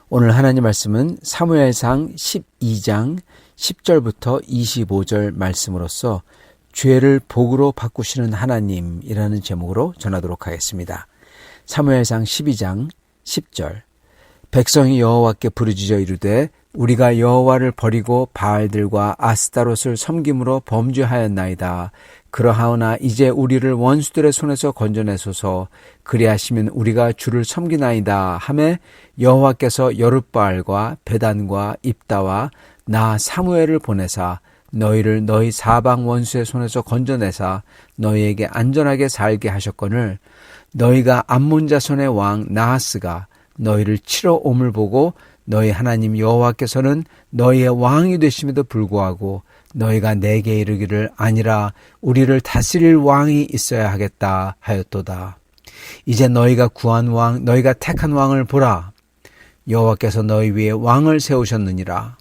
오늘 하나님 말씀은 사무엘상 12장 10절부터 25절 말씀으로서 죄를 복으로 바꾸시는 하나님이라는 제목으로 전하도록 하겠습니다. 사무엘상 12장 10절 백성이 여호와께 부르짖어 이르되 우리가 여호와를 버리고 바알들과 아스타롯을 섬김으로 범죄하였나이다. 그러하오나 이제 우리를 원수들의 손에서 건져내소서. 그리하시면 우리가 주를 섬기나이다 하매 여호와께서 여룻바알과 베단과 입다와 나 사무엘을 보내사 너희를 너희 사방 원수의 손에서 건져내사 너희에게 안전하게 살게 하셨거늘 너희가 암몬 자손의 왕 나하스가 너희를 치러 옴을 보고 너희 하나님 여호와께서는 너희의 왕이 되심에도 불구하고 너희가 내게 이르기를 아니라 우리를 다스릴 왕이 있어야 하겠다 하였도다. 이제 너희가 구한 왕 너희가 택한 왕을 보라. 여호와께서 너희 위에 왕을 세우셨느니라.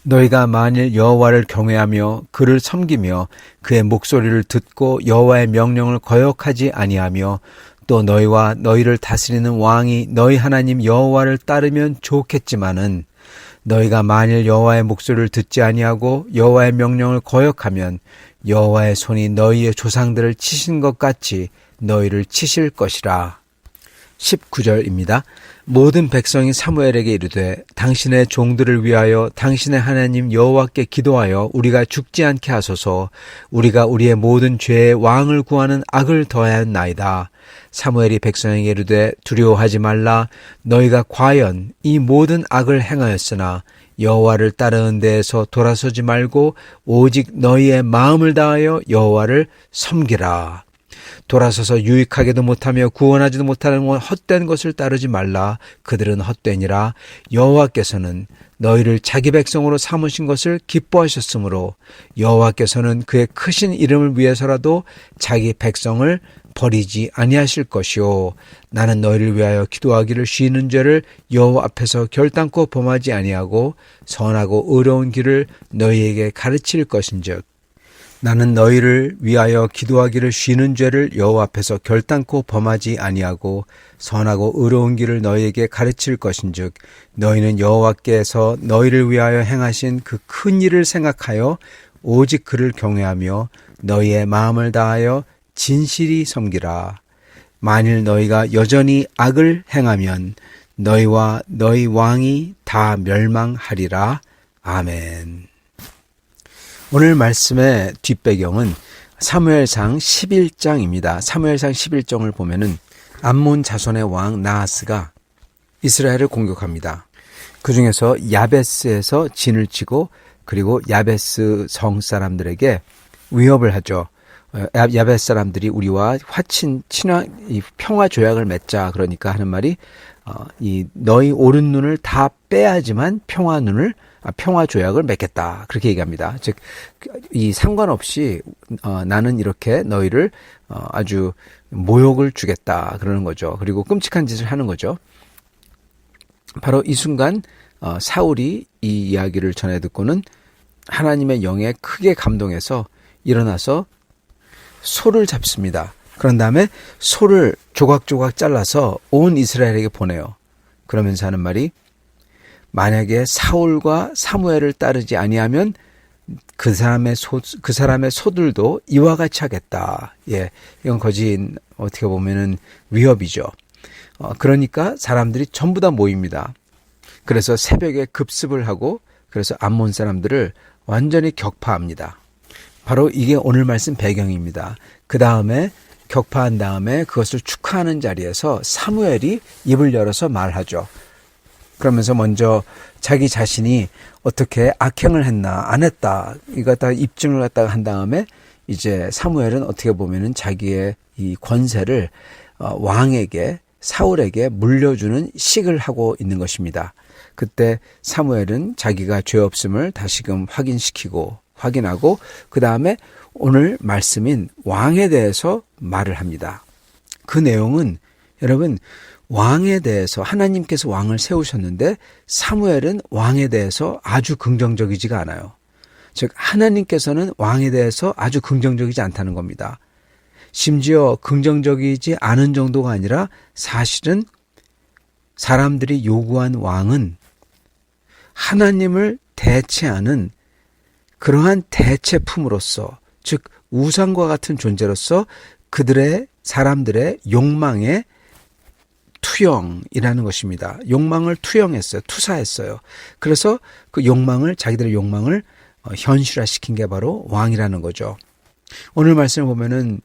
너희가 만일 여호와를 경외하며 그를 섬기며 그의 목소리를 듣고 여호와의 명령을 거역하지 아니하며 또 너희와 너희를 다스리는 왕이 너희 하나님 여호와를 따르면 좋겠지만은 너희가 만일 여호와의 목소리를 듣지 아니하고 여호와의 명령을 거역하면 여호와의 손이 너희의 조상들을 치신 것 같이 너희를 치실 것이라. 19절입니다. 모든 백성이 사무엘에게 이르되 당신의 종들을 위하여 당신의 하나님 여호와께 기도하여 우리가 죽지 않게 하소서. 우리가 우리의 모든 죄의 왕을 구하는 악을 더하였나이다. 사무엘이 백성에게 이르되 두려워하지 말라. 너희가 과연 이 모든 악을 행하였으나 여호와를 따르는 데에서 돌아서지 말고 오직 너희의 마음을 다하여 여호와를 섬기라. 돌아서서 유익하게도 못하며 구원하지도 못하는 헛된 것을 따르지 말라. 그들은 헛되니라. 여호와께서는 너희를 자기 백성으로 삼으신 것을 기뻐하셨으므로 여호와께서는 그의 크신 이름을 위해서라도 자기 백성을 버리지 아니하실 것이요. 나는 너희를 위하여 기도하기를 쉬는 죄를 여호와 앞에서 결단코 범하지 아니하고 선하고 의로운 길을 너희에게 가르칠 것인즉 나는 너희를 위하여 기도하기를 쉬는 죄를 여호와 앞에서 결단코 범하지 아니하고 선하고 의로운 길을 너희에게 가르칠 것인즉 너희는 여호와께서 너희를 위하여 행하신 그 큰 일을 생각하여 오직 그를 경외하며 너희의 마음을 다하여 진실이 섬기라. 만일 너희가 여전히 악을 행하면 너희와 너희 왕이 다 멸망하리라. 아멘. 오늘 말씀의 뒷배경은 사무엘상 11장입니다. 사무엘상 11장을 보면은 암몬 자손의 왕 나하스가 이스라엘을 공격합니다. 그 중에서 야베스에서 진을 치고 그리고 야베스 성 사람들에게 위협을 하죠. 야베스 사람들이 우리와 평화 조약을 맺자 그러니까 하는 말이 너희 오른 눈을 다 빼야지만 평화 조약을 맺겠다 그렇게 얘기합니다. 즉 이 상관없이 나는 이렇게 너희를 아주 모욕을 주겠다 그러는 거죠. 그리고 끔찍한 짓을 하는 거죠. 바로 이 순간 사울이 이 이야기를 전해 듣고는 하나님의 영에 크게 감동해서 일어나서 소를 잡습니다. 그런 다음에 소를 조각조각 잘라서 온 이스라엘에게 보내요. 그러면서 하는 말이 만약에 사울과 사무엘을 따르지 아니하면 그 사람의 소들도 이와 같이 하겠다. 예, 이건 거진 어떻게 보면은 위협이죠. 그러니까 사람들이 전부 다 모입니다. 그래서 새벽에 급습을 하고 그래서 암몬 사람들을 완전히 격파합니다. 바로 이게 오늘 말씀 배경입니다. 그 다음에 격파한 다음에 그것을 축하하는 자리에서 사무엘이 입을 열어서 말하죠. 그러면서 먼저 자기 자신이 어떻게 악행을 했나 안 했다 이거 다 입증을 갖다가 한 다음에 이제 사무엘은 어떻게 보면은 자기의 이 권세를 왕에게 사울에게 물려주는 식을 하고 있는 것입니다. 그때 사무엘은 자기가 죄 없음을 다시금 확인하고 그 다음에 오늘 말씀인 왕에 대해서 말을 합니다. 그 내용은 여러분 왕에 대해서 하나님께서 왕을 세우셨는데 사무엘은 왕에 대해서 아주 긍정적이지가 않아요. 즉 하나님께서는 왕에 대해서 아주 긍정적이지 않다는 겁니다. 심지어 긍정적이지 않은 정도가 아니라 사실은 사람들이 요구한 왕은 하나님을 대체하는 그러한 대체품으로서 즉 우상과 같은 존재로서 사람들의 욕망의 투영이라는 것입니다. 욕망을 투사했어요. 그래서 그 자기들의 욕망을 현실화시킨 게 바로 왕이라는 거죠. 오늘 말씀을 보면은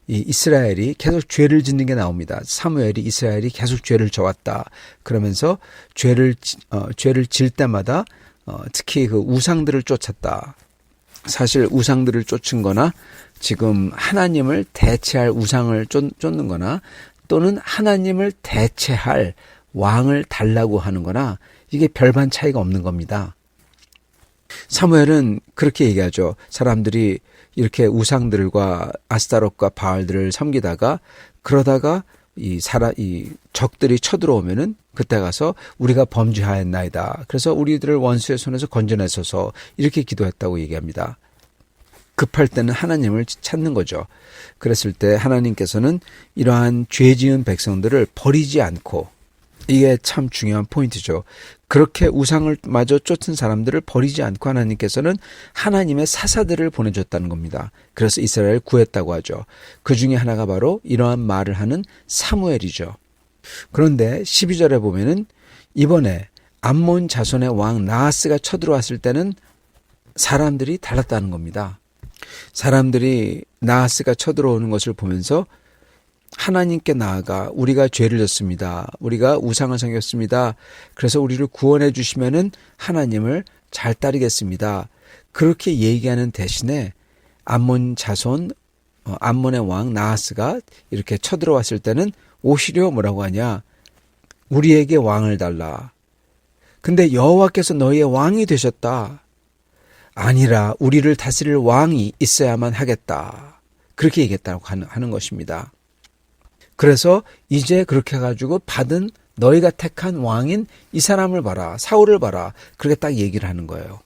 이 이스라엘이 계속 죄를 짓는 게 나옵니다. 이스라엘이 계속 죄를 져왔다. 그러면서 죄를 질 때마다 특히 그 우상들을 쫓았다. 사실 우상들을 쫓은 거나 지금 하나님을 대체할 우상을 쫓는 거나 또는 하나님을 대체할 왕을 달라고 하는 거나 이게 별반 차이가 없는 겁니다. 사무엘은 그렇게 얘기하죠. 사람들이 이렇게 우상들과 아스타롯과 바알들을 섬기다가 그러다가 이 적들이 쳐들어오면은 그때 가서 우리가 범죄하였나이다. 그래서 우리들을 원수의 손에서 건져내소서 이렇게 기도했다고 얘기합니다. 급할 때는 하나님을 찾는 거죠. 그랬을 때 하나님께서는 이러한 죄 지은 백성들을 버리지 않고 이게 참 중요한 포인트죠. 그렇게 우상을 마저 쫓은 사람들을 버리지 않고 하나님께서는 하나님의 사사들을 보내줬다는 겁니다. 그래서 이스라엘을 구했다고 하죠. 그 중에 하나가 바로 이러한 말을 하는 사무엘이죠. 그런데 12절에 보면은 이번에 암몬 자손의 왕 나하스가 쳐들어왔을 때는 사람들이 달랐다는 겁니다. 사람들이 나하스가 쳐들어오는 것을 보면서 하나님께 나아가 우리가 죄를 졌습니다. 우리가 우상을 섬겼습니다. 그래서 우리를 구원해 주시면은 하나님을 잘 따르겠습니다. 그렇게 얘기하는 대신에 암몬의 왕 나하스가 이렇게 쳐들어왔을 때는 오히려 뭐라고 하냐? 우리에게 왕을 달라. 근데 여호와께서 너희의 왕이 되셨다. 아니라 우리를 다스릴 왕이 있어야만 하겠다. 그렇게 얘기했다고 하는 것입니다. 그래서 이제 그렇게 해가지고 받은 너희가 택한 왕인 이 사람을 봐라. 사울을 봐라. 그렇게 딱 얘기를 하는 거예요.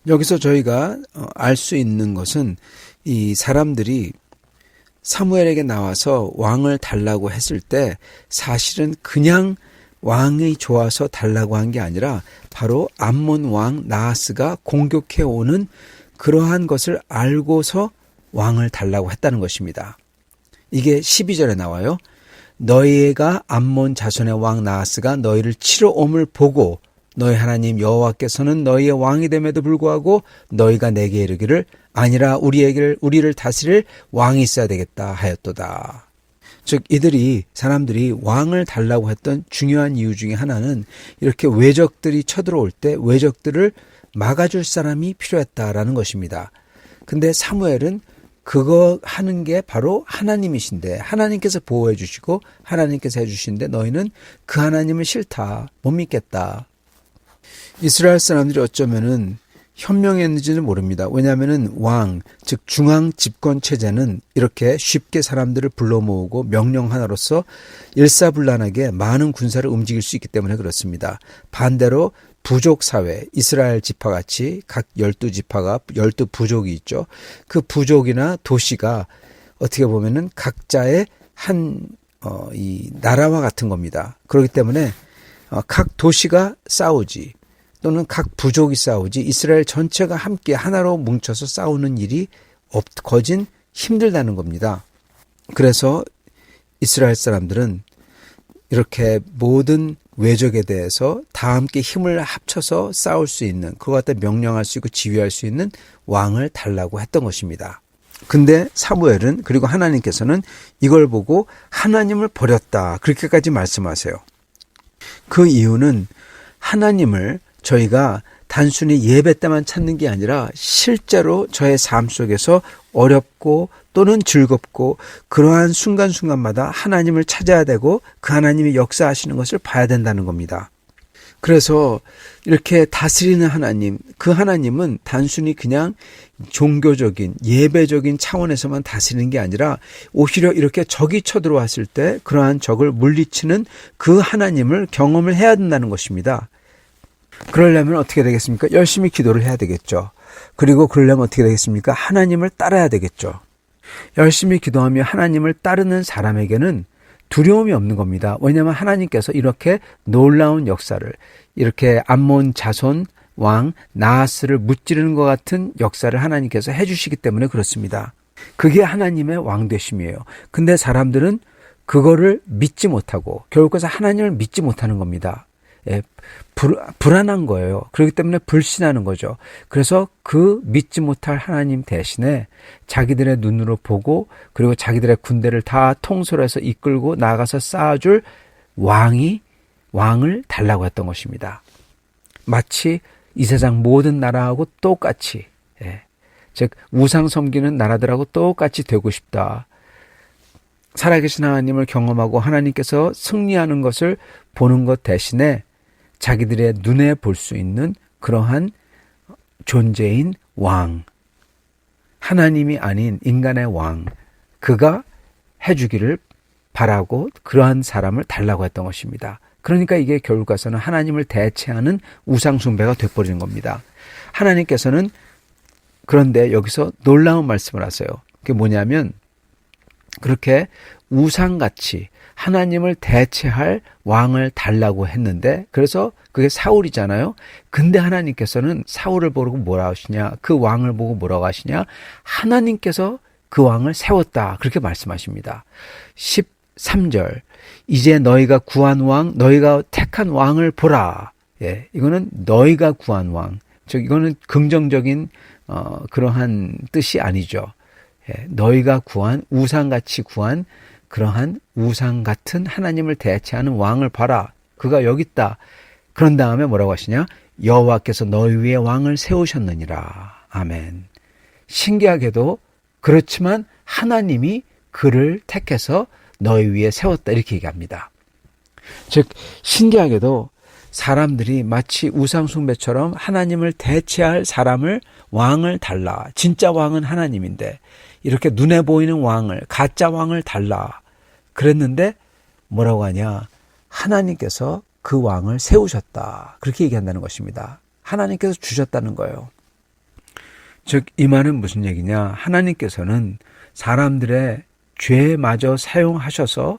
여기서 저희가 알 수 있는 것은 이 사람들이 사무엘에게 나와서 왕을 달라고 했을 때 사실은 그냥 왕이 좋아서 달라고 한 게 아니라 바로 암몬 왕 나하스가 공격해 오는 그러한 것을 알고서 왕을 달라고 했다는 것입니다. 이게 12절에 나와요. 너희가 암몬 자손의 왕 나하스가 너희를 치러 옴을 보고 너희 하나님 여호와께서는 너희의 왕이 됨에도 불구하고 너희가 내게 이르기를 아니라 우리를 다스릴 왕이 있어야 되겠다 하였도다. 즉 이들이 사람들이 왕을 달라고 했던 중요한 이유 중에 하나는 이렇게 외적들이 쳐들어올 때 외적들을 막아줄 사람이 필요했다라는 것입니다. 근데 사무엘은 그거 하는 게 바로 하나님이신데 하나님께서 보호해 주시고 하나님께서 해주시는데 너희는 그 하나님을 싫다, 못 믿겠다. 이스라엘 사람들이 어쩌면은 현명했는지는 모릅니다. 왜냐하면은 왕, 즉 중앙 집권 체제는 이렇게 쉽게 사람들을 불러 모으고 명령 하나로서 일사불란하게 많은 군사를 움직일 수 있기 때문에 그렇습니다. 반대로 부족 사회, 이스라엘 지파같이 각 12지파가 12부족이 있죠. 그 부족이나 도시가 어떻게 보면은 각자의 이 나라와 같은 겁니다. 그렇기 때문에 각 도시가 싸우지 또는 각 부족이 싸우지 이스라엘 전체가 함께 하나로 뭉쳐서 싸우는 일이 거진 힘들다는 겁니다. 그래서 이스라엘 사람들은 이렇게 모든 외적에 대해서 다 함께 힘을 합쳐서 싸울 수 있는, 그거 갖다 명령할 수 있고 지휘할 수 있는 왕을 달라고 했던 것입니다. 근데 사무엘은, 그리고 하나님께서는 이걸 보고 하나님을 버렸다, 그렇게까지 말씀하세요. 그 이유는 하나님을 저희가 단순히 예배 때만 찾는 게 아니라 실제로 저의 삶 속에서 어렵고 또는 즐겁고 그러한 순간순간마다 하나님을 찾아야 되고 그 하나님이 역사하시는 것을 봐야 된다는 겁니다. 그래서 이렇게 다스리는 하나님, 그 하나님은 단순히 그냥 종교적인 예배적인 차원에서만 다스리는 게 아니라 오히려 이렇게 적이 쳐들어왔을 때 그러한 적을 물리치는 그 하나님을 경험을 해야 된다는 것입니다. 그러려면 어떻게 되겠습니까? 열심히 기도를 해야 되겠죠. 그리고 그러려면 어떻게 되겠습니까? 하나님을 따라야 되겠죠. 열심히 기도하며 하나님을 따르는 사람에게는 두려움이 없는 겁니다. 왜냐하면 하나님께서 이렇게 놀라운 역사를, 이렇게 암몬 자손 왕 나하스를 무찌르는 것 같은 역사를 하나님께서 해주시기 때문에 그렇습니다. 그게 하나님의 왕되심이에요. 근데 사람들은 그거를 믿지 못하고 결국 그래서 하나님을 믿지 못하는 겁니다. 불안한 거예요. 그렇기 때문에 불신하는 거죠. 그래서 그 믿지 못할 하나님 대신에 자기들의 눈으로 보고 그리고 자기들의 군대를 다 통솔해서 이끌고 나가서 쌓아줄 왕을 달라고 했던 것입니다. 마치 이 세상 모든 나라하고 똑같이, 즉 우상 섬기는 나라들하고 똑같이 되고 싶다. 살아계신 하나님을 경험하고 하나님께서 승리하는 것을 보는 것 대신에 자기들의 눈에 볼 수 있는 그러한 존재인 왕, 하나님이 아닌 인간의 왕, 그가 해주기를 바라고 그러한 사람을 달라고 했던 것입니다. 그러니까 이게 결국 가서는 하나님을 대체하는 우상숭배가 돼버리는 겁니다. 하나님께서는 그런데 여기서 놀라운 말씀을 하세요. 그게 뭐냐면 그렇게 우상같이 하나님을 대체할 왕을 달라고 했는데, 그래서 그게 사울이잖아요. 근데 하나님께서는 사울을 보고 뭐라 하시냐, 그 왕을 보고 뭐라고 하시냐, 하나님께서 그 왕을 세웠다, 그렇게 말씀하십니다. 13절 이제 너희가 구한 왕, 너희가 택한 왕을 보라. 이거는 너희가 구한 왕, 즉 이거는 긍정적인 그러한 뜻이 아니죠. 너희가 구한, 우상같이 구한 그러한 우상 같은 하나님을 대체하는 왕을 봐라. 그가 여기 있다. 그런 다음에 뭐라고 하시냐? 여호와께서 너희 위에 왕을 세우셨느니라. 아멘. 신기하게도 그렇지만 하나님이 그를 택해서 너희 위에 세웠다, 이렇게 얘기합니다. 즉 신기하게도 사람들이 마치 우상숭배처럼 하나님을 대체할 사람을, 왕을 달라. 진짜 왕은 하나님인데 이렇게 눈에 보이는 왕을, 가짜 왕을 달라 그랬는데 뭐라고 하냐, 하나님께서 그 왕을 세우셨다, 그렇게 얘기한다는 것입니다. 하나님께서 주셨다는 거예요. 즉 이 말은 무슨 얘기냐, 하나님께서는 사람들의 죄마저 사용하셔서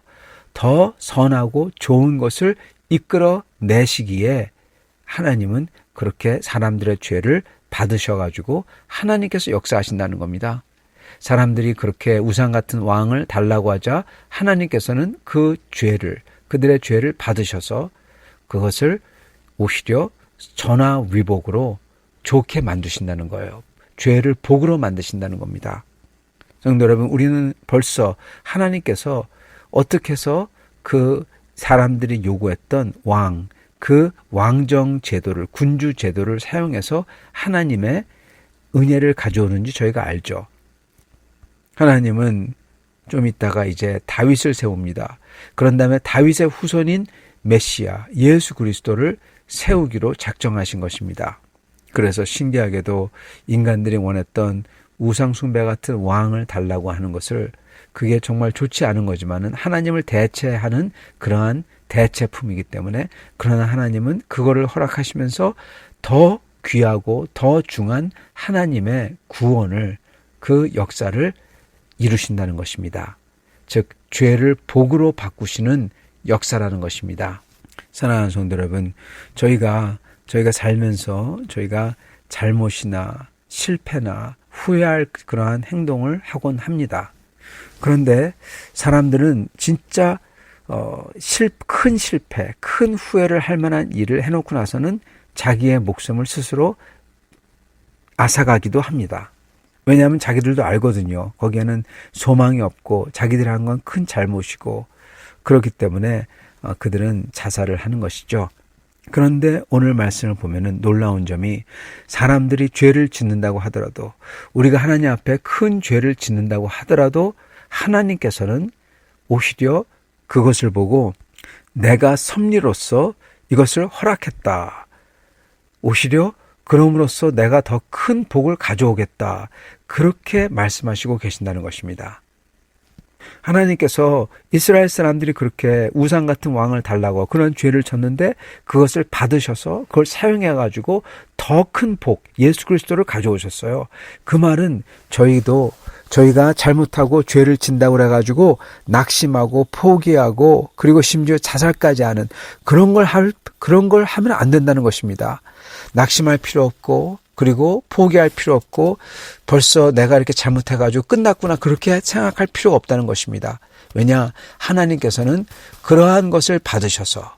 더 선하고 좋은 것을 이끌어 내시기에 하나님은 그렇게 사람들의 죄를 받으셔가지고 하나님께서 역사하신다는 겁니다. 사람들이 그렇게 우상 같은 왕을 달라고 하자 하나님께서는 그 죄를, 그들의 죄를 받으셔서 그것을 오히려 전화위복으로 좋게 만드신다는 거예요. 죄를 복으로 만드신다는 겁니다. 성도 여러분, 우리는 벌써 하나님께서 어떻게 해서 그 사람들이 요구했던 그 왕정 제도를, 군주 제도를 사용해서 하나님의 은혜를 가져오는지 저희가 알죠. 하나님은 좀 있다가 이제 다윗을 세웁니다. 그런 다음에 다윗의 후손인 메시아 예수 그리스도를 세우기로 작정하신 것입니다. 그래서 신기하게도 인간들이 원했던 우상 숭배 같은 왕을 달라고 하는 것을, 그게 정말 좋지 않은 거지만은 하나님을 대체하는 그러한 대체품이기 때문에, 그러나 하나님은 그거를 허락하시면서 더 귀하고 더 중한 하나님의 구원을, 그 역사를 이루신다는 것입니다. 즉 죄를 복으로 바꾸시는 역사라는 것입니다. 사랑하는 성도 여러분, 저희가 살면서 저희가 잘못이나 실패나 후회할 그러한 행동을 하곤 합니다. 그런데 사람들은 진짜 큰 실패, 큰 후회를 할 만한 일을 해놓고 나서는 자기의 목숨을 스스로 앗아가기도 합니다. 왜냐하면 자기들도 알거든요. 거기에는 소망이 없고 자기들이 한 건 큰 잘못이고, 그렇기 때문에 그들은 자살을 하는 것이죠. 그런데 오늘 말씀을 보면은 놀라운 점이, 사람들이 죄를 짓는다고 하더라도, 우리가 하나님 앞에 큰 죄를 짓는다고 하더라도 하나님께서는 오히려 그것을 보고 내가 섭리로서 이것을 허락했다, 오히려 그럼으로써 내가 더 큰 복을 가져오겠다, 그렇게 말씀하시고 계신다는 것입니다. 하나님께서 이스라엘 사람들이 그렇게 우상 같은 왕을 달라고 그런 죄를 졌는데 그것을 받으셔서 그걸 사용해가지고 더 큰 복, 예수 그리스도를 가져오셨어요. 그 말은 저희가 잘못하고 죄를 진다고 그래가지고 낙심하고 포기하고 그리고 심지어 자살까지 하는 그런 걸 하면 안 된다는 것입니다. 낙심할 필요 없고, 그리고 포기할 필요 없고, 벌써 내가 이렇게 잘못해가지고 끝났구나, 그렇게 생각할 필요가 없다는 것입니다. 왜냐? 하나님께서는 그러한 것을 받으셔서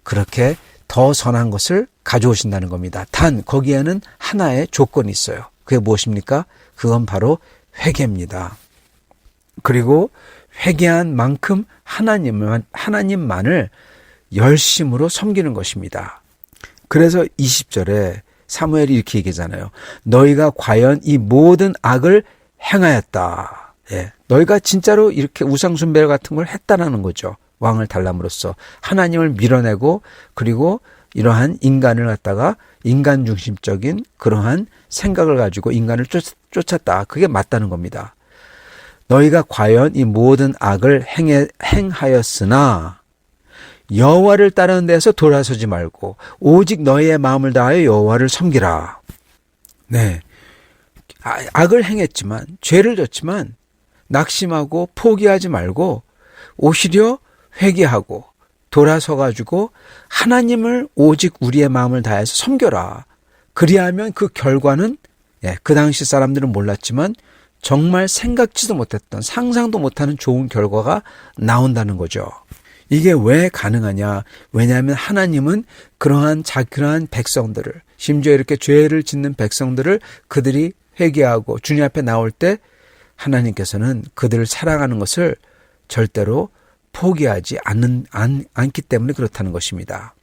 그렇게 더 선한 것을 가져오신다는 겁니다. 단 거기에는 하나의 조건이 있어요. 그게 무엇입니까? 그건 바로 회개입니다. 그리고 회개한 만큼 하나님만을 열심으로 섬기는 것입니다. 그래서 20절에 사무엘이 이렇게 얘기하잖아요. 너희가 과연 이 모든 악을 행하였다. 예, 너희가 진짜로 이렇게 우상숭배 같은 걸 했다라는 거죠. 왕을 달람으로써 하나님을 밀어내고, 그리고 이러한 인간을 갖다가 인간 중심적인 그러한 생각을 가지고 인간을 쫓았다. 그게 맞다는 겁니다. 너희가 과연 이 모든 악을 행하였으나 여호와를 따르는 데서 돌아서지 말고 오직 너희의 마음을 다하여 여호와를 섬기라. 네, 악을 행했지만, 죄를 졌지만 낙심하고 포기하지 말고 오히려 회개하고 돌아서가지고 하나님을 오직 우리의 마음을 다해서 섬겨라. 그리하면 그 결과는, 그 당시 사람들은 몰랐지만 정말 생각지도 못했던, 상상도 못하는 좋은 결과가 나온다는 거죠. 이게 왜 가능하냐? 왜냐하면 하나님은 그러한 백성들을, 심지어 이렇게 죄를 짓는 백성들을 그들이 회개하고 주님 앞에 나올 때 하나님께서는 그들을 사랑하는 것을 절대로 포기하지 않기 때문에 그렇다는 것입니다.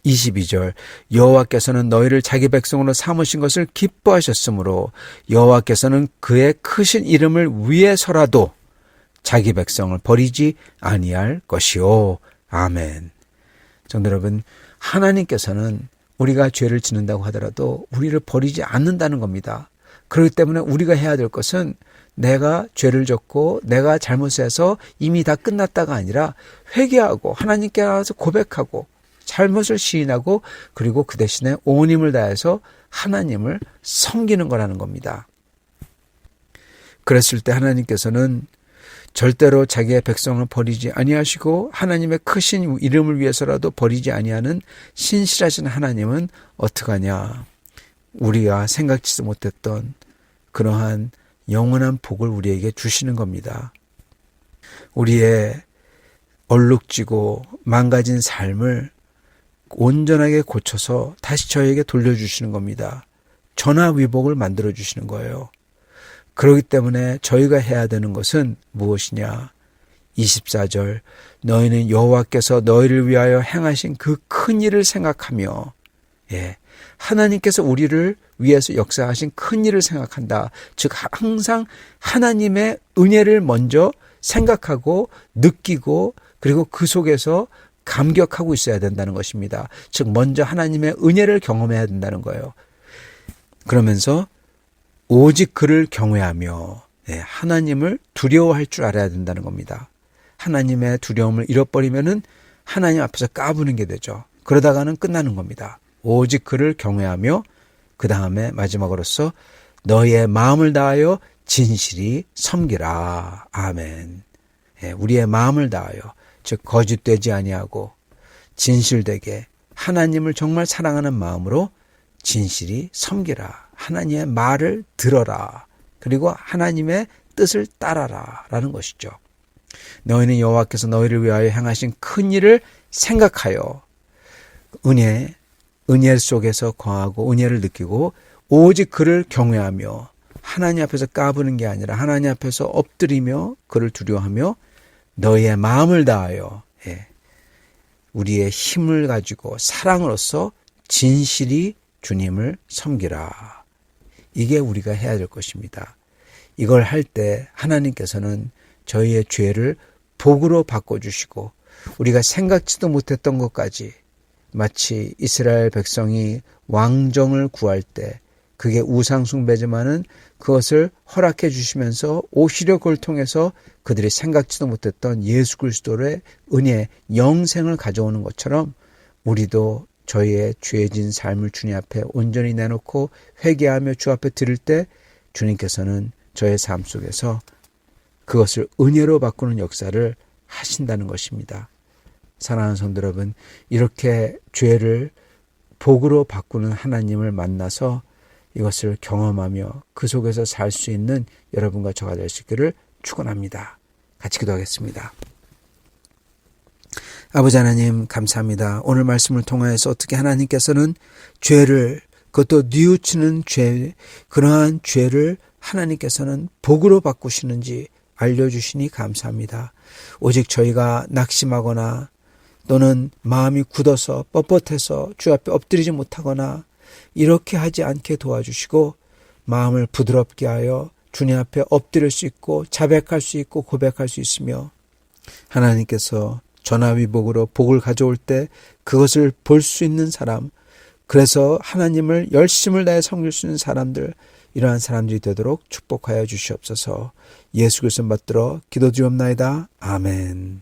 22절, 여호와께서는 너희를 자기 백성으로 삼으신 것을 기뻐하셨으므로 여호와께서는 그의 크신 이름을 위해서라도 자기 백성을 버리지 아니할 것이요. 아멘. 성도 여러분, 하나님께서는 우리가 죄를 짓는다고 하더라도 우리를 버리지 않는다는 겁니다. 그렇기 때문에 우리가 해야 될 것은, 내가 죄를 졌고 내가 잘못해서 이미 다 끝났다가 아니라 회개하고 하나님께 나와서 고백하고 잘못을 시인하고, 그리고 그 대신에 온 힘을 다해서 하나님을 섬기는 거라는 겁니다. 그랬을 때 하나님께서는 절대로 자기의 백성을 버리지 아니하시고 하나님의 크신 이름을 위해서라도 버리지 아니하는 신실하신 하나님은 어떡하냐? 우리가 생각지도 못했던 그러한 영원한 복을 우리에게 주시는 겁니다. 우리의 얼룩지고 망가진 삶을 온전하게 고쳐서 다시 저에게 돌려주시는 겁니다. 전화위복을 만들어주시는 거예요. 그렇기 때문에 저희가 해야 되는 것은 무엇이냐? 24절 너희는 여호와께서 너희를 위하여 행하신 그 큰 일을 생각하며 하나님께서 우리를 위해서 역사하신 큰 일을 생각한다. 즉 항상 하나님의 은혜를 먼저 생각하고 느끼고 그리고 그 속에서 감격하고 있어야 된다는 것입니다. 즉 먼저 하나님의 은혜를 경험해야 된다는 거예요. 그러면서 오직 그를 경외하며 하나님을 두려워할 줄 알아야 된다는 겁니다. 하나님의 두려움을 잃어버리면은 하나님 앞에서 까부는 게 되죠. 그러다가는 끝나는 겁니다. 오직 그를 경외하며 그 다음에 마지막으로서 너희의 마음을 다하여 진실이 섬기라. 아멘. 우리의 마음을 다하여 즉 거짓되지 아니하고 진실되게 하나님을 정말 사랑하는 마음으로 진실이 섬기라. 하나님의 말을 들어라. 그리고 하나님의 뜻을 따라라 라는 것이죠. 너희는 여호와께서 너희를 위하여 행하신 큰 일을 생각하여 은혜 속에서 거하고 은혜를 느끼고 오직 그를 경외하며 하나님 앞에서 까부는 게 아니라 하나님 앞에서 엎드리며 그를 두려워하며 너희의 마음을 다하여 우리의 힘을 가지고 사랑으로서 진실이 주님을 섬기라. 이게 우리가 해야 될 것입니다. 이걸 할 때 하나님께서는 저희의 죄를 복으로 바꿔주시고 우리가 생각지도 못했던 것까지 마치 이스라엘 백성이 왕정을 구할 때 그게 우상숭배지만은 그것을 허락해 주시면서 오히려 그걸 통해서 그들이 생각지도 못했던 예수 그리스도의 은혜, 영생을 가져오는 것처럼 우리도 저희의 죄진 삶을 주님 앞에 온전히 내놓고 회개하며 주 앞에 드릴 때 주님께서는 저의 삶 속에서 그것을 은혜로 바꾸는 역사를 하신다는 것입니다. 사랑하는 성도 여러분, 이렇게 죄를 복으로 바꾸는 하나님을 만나서 이것을 경험하며 그 속에서 살 수 있는 여러분과 저가 될 수 있기를 축원합니다. 같이 기도하겠습니다. 아버지 하나님 감사합니다. 오늘 말씀을 통하여서 어떻게 하나님께서는 죄를 그것도 뉘우치는 죄 그러한 죄를 하나님께서는 복으로 바꾸시는지 알려주시니 감사합니다. 오직 저희가 낙심하거나 또는 마음이 굳어서 뻣뻣해서 주 앞에 엎드리지 못하거나 이렇게 하지 않게 도와주시고 마음을 부드럽게 하여 주님 앞에 엎드릴 수 있고 자백할 수 있고 고백할 수 있으며 하나님께서 전화위복으로 복을 가져올 때 그것을 볼 수 있는 사람, 그래서 하나님을 열심을 다해 섬길 수 있는 사람들, 이러한 사람들이 되도록 축복하여 주시옵소서. 예수 그리스도 받들어 기도드리옵나이다. 아멘.